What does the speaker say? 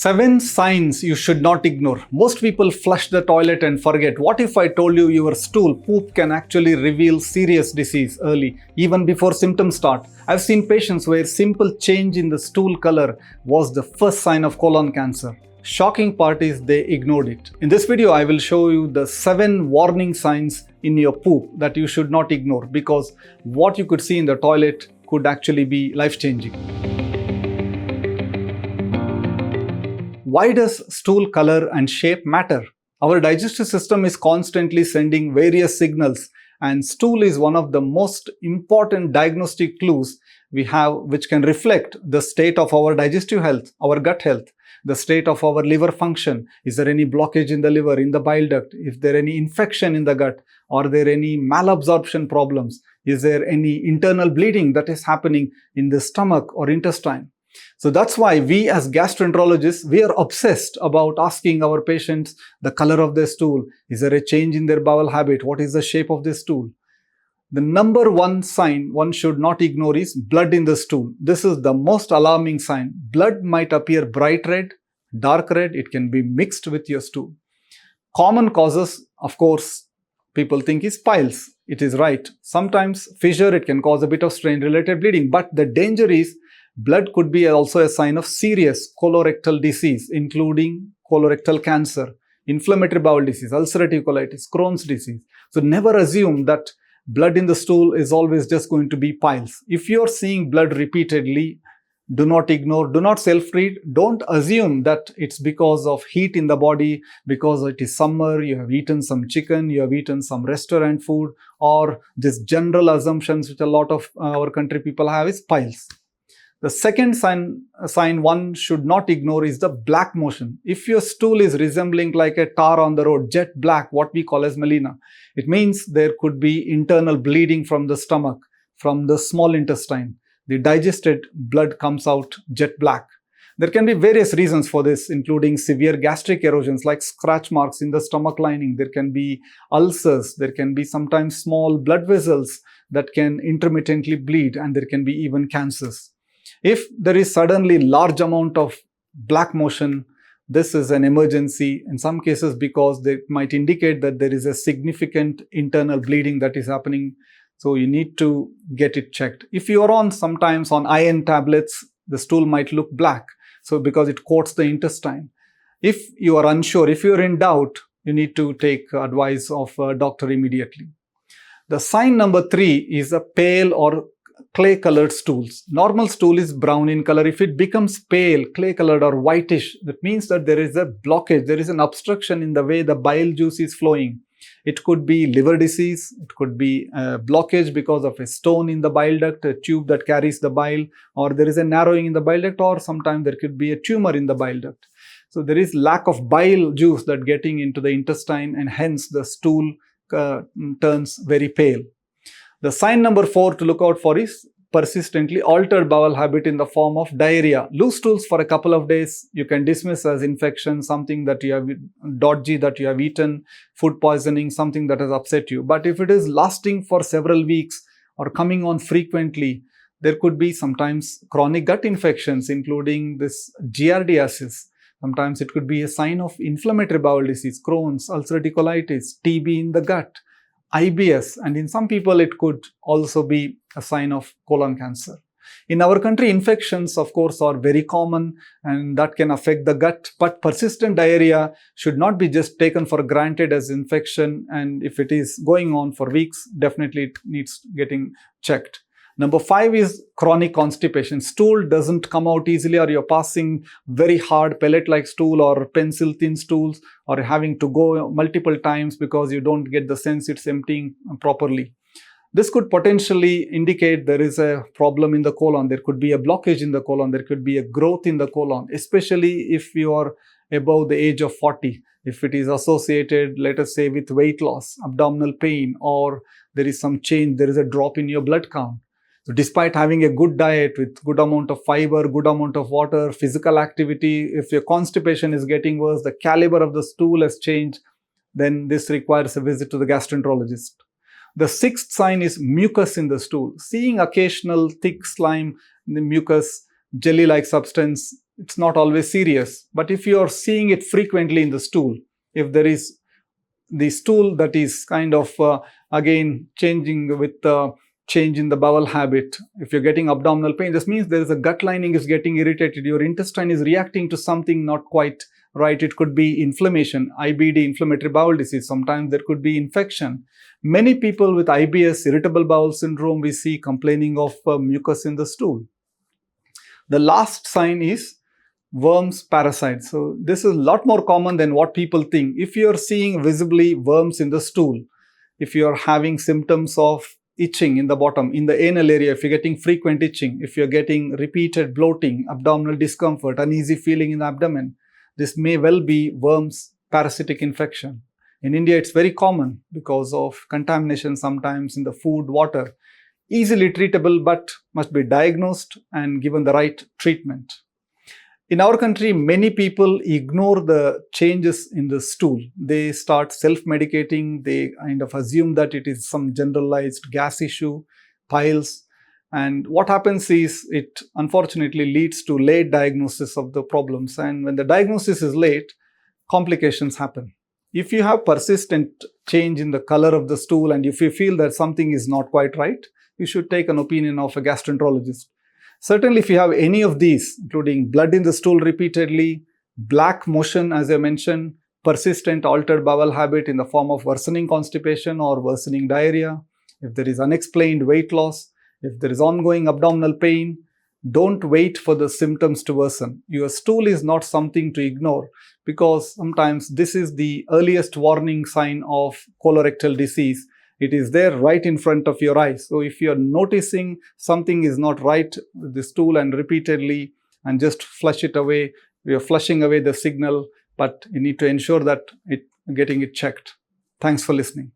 7 signs you should not ignore. Most people flush the toilet and forget. What if I told you your stool poop can actually reveal serious disease early, even before symptoms start? I've seen patients where simple change in the stool color was the first sign of colon cancer. Shocking part is they ignored it. In this video, I will show you the 7 warning signs in your poop that you should not ignore, because what you could see in the toilet could actually be life-changing. Why does stool color and shape matter? Our digestive system is constantly sending various signals, and stool is one of the most important diagnostic clues we have, which can reflect the state of our digestive health, our gut health, the state of our liver function. Is there any blockage in the liver, in the bile duct? Is there any infection in the gut? Are there any malabsorption problems? Is there any internal bleeding that is happening in the stomach or intestine? So that's why we as gastroenterologists, we are obsessed about asking our patients the color of their stool. Is there a change in their bowel habit? What is the shape of their stool? The number one sign one should not ignore is blood in the stool. This is the most alarming sign. Blood might appear bright red, dark red. It can be mixed with your stool. Common causes, of course, people think is piles. It is right. Sometimes fissure, it can cause a bit of strain-related bleeding. But the danger is blood could be also a sign of serious colorectal disease, including colorectal cancer, inflammatory bowel disease, ulcerative colitis, Crohn's disease. So never assume that blood in the stool is always just going to be piles. If you're seeing blood repeatedly, do not ignore, do not self-treat. Don't assume that it's because of heat in the body, because it is summer, you have eaten some chicken, you have eaten some restaurant food, or this general assumptions which a lot of our country people have is piles. The second sign one should not ignore is the black motion. If your stool is resembling like a tar on the road, jet black, what we call as melena, it means there could be internal bleeding from the stomach, from the small intestine. The digested blood comes out jet black. There can be various reasons for this, including severe gastric erosions like scratch marks in the stomach lining. There can be ulcers. There can be sometimes small blood vessels that can intermittently bleed, and there can be even cancers. If there is suddenly large amount of black motion, this is an emergency in some cases, because they might indicate that there is a significant internal bleeding that is happening. So you need to get it checked. If you are sometimes on iron tablets, the stool might look black. So because it coats the intestine. If you are unsure, if you are in doubt, you need to take advice of a doctor immediately. The sign number 3 is a pale or clay colored stools. Normal stool is brown in color. If it becomes pale, clay colored or whitish, that means that there is a blockage, there is an obstruction in the way the bile juice is flowing. It could be liver disease, it could be a blockage because of a stone in the bile duct, a tube that carries the bile, or there is a narrowing in the bile duct, or sometimes there could be a tumor in the bile duct. So there is lack of bile juice that getting into the intestine, and hence the stool turns very pale. The sign number 4 to look out for is persistently altered bowel habit in the form of diarrhea. Loose stools for a couple of days, you can dismiss as infection, something that you have dodgy that you have eaten, food poisoning, something that has upset you. But if it is lasting for several weeks or coming on frequently, there could be sometimes chronic gut infections, including this giardiasis. Sometimes it could be a sign of inflammatory bowel disease, Crohn's, ulcerative colitis, TB in the gut, IBS, and in some people it could also be a sign of colon cancer. In our country, infections of course are very common, and that can affect the gut, but persistent diarrhea should not be just taken for granted as infection, and if it is going on for weeks, definitely it needs getting checked. Number 5 is chronic constipation. Stool doesn't come out easily, or you're passing very hard pellet-like stool or pencil-thin stools, or having to go multiple times because you don't get the sense it's emptying properly. This could potentially indicate there is a problem in the colon. There could be a blockage in the colon. There could be a growth in the colon, especially if you are above the age of 40. If it is associated, let us say, with weight loss, abdominal pain, or there is some change, there is a drop in your blood count. So despite having a good diet with good amount of fiber, good amount of water, physical activity, if your constipation is getting worse, the caliber of the stool has changed, then this requires a visit to the gastroenterologist. The 6th sign is mucus in the stool. Seeing occasional thick slime in the mucus jelly-like substance it's not always serious. But if you are seeing it frequently in the stool, if there is the stool that is kind of again changing with the change in the bowel habit, if you're getting abdominal pain, this means there is a gut lining is getting irritated. Your intestine is reacting to something not quite right. It could be inflammation, IBD, inflammatory bowel disease. Sometimes there could be infection. Many people with IBS, irritable bowel syndrome, we see complaining of mucus in the stool. The last sign is worms, parasites. So this is a lot more common than what people think. If you are seeing visibly worms in the stool, if you are having symptoms of itching in the bottom, in the anal area, if you're getting frequent itching, if you're getting repeated bloating, abdominal discomfort, uneasy feeling in the abdomen, this may well be worms, parasitic infection. In India, it's very common because of contamination sometimes in the food, water. Easily treatable, but must be diagnosed and given the right treatment. In our country, many people ignore the changes in the stool. They start self-medicating. They kind of assume that it is some generalized gas issue, piles. And what happens is it unfortunately leads to late diagnosis of the problems. And when the diagnosis is late, complications happen. If you have persistent change in the color of the stool and if you feel that something is not quite right, you should take an opinion of a gastroenterologist. Certainly, if you have any of these, including blood in the stool repeatedly, black motion, as I mentioned, persistent altered bowel habit in the form of worsening constipation or worsening diarrhea, if there is unexplained weight loss, if there is ongoing abdominal pain, don't wait for the symptoms to worsen. Your stool is not something to ignore because sometimes this is the earliest warning sign of colorectal disease. It is there right in front of your eyes. So if you're noticing something is not right with the stool and repeatedly and just flush it away, you're flushing away the signal, but you need to ensure that getting it checked. Thanks for listening.